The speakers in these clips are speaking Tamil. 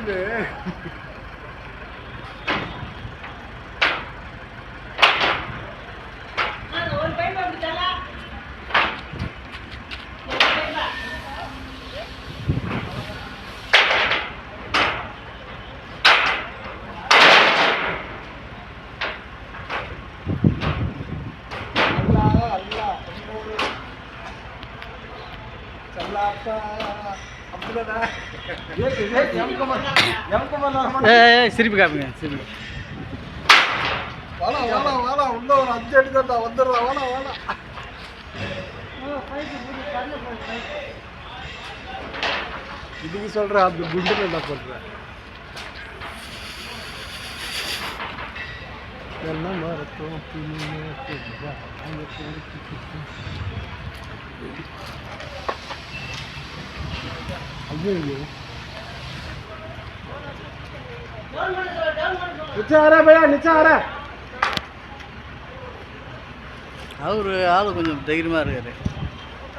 தெரியுது. சிரிப்பு காப்புங்க சிரிப்பு. வாடா வாடா வாடா இன்னும் ஒரு 5 அடி தான்டா வந்துடுறா. வாடா வாடா. இதுக்கு சொல்கிறேன் அந்த குண்டில் என்ன பண்ணுறேன் எல்லாம் மரத்தும் ஐயோ नीचे आ रहा है भैया नीचे आ रहा है. அவரு ஆளு கொஞ்சம் தைரியமாக இருக்காரு.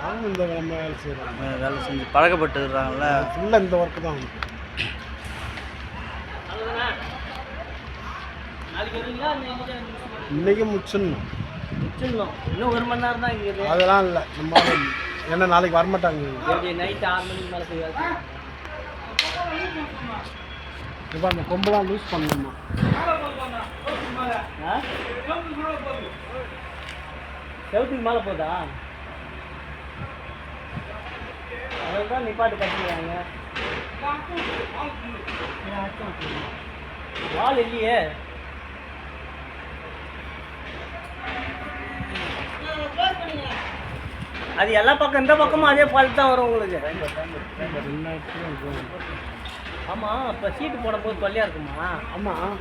அவங்க இந்த நம்ம வேலை செய்கிறாங்க. வேலை செஞ்சு பழக்கப்பட்டுறாங்கல்ல. ஃபுல்லாக இந்த ஒர்க்கு தான். இன்னைக்கு முடிச்சிடணும். இன்னும் 1 மணி நேரம் தான் இருக்குது. அதெல்லாம் இல்லை நம்ம ஏன்னா நாளைக்கு வரமாட்டாங்க. நைட்டு 6 மணிக்கு மேலே செய்வாங்க. இப்போ அந்த கொம்பெல்லாம் லூஸ் பண்ணணுமா? செவத்துக்கு மேலே போதா? அதில் தான் நிப்பாட்டு கட்டிக்கிறாங்க. வால் இல்லையே. அது எல்லா பக்கம் இந்த பக்கமும் அதே ஃபால்ட் தான் வரும் உங்களுக்கு. ஆமாம் இப்போ சீட்டு போடும்போது தொல்லையாக இருக்குமா? ஆமாம்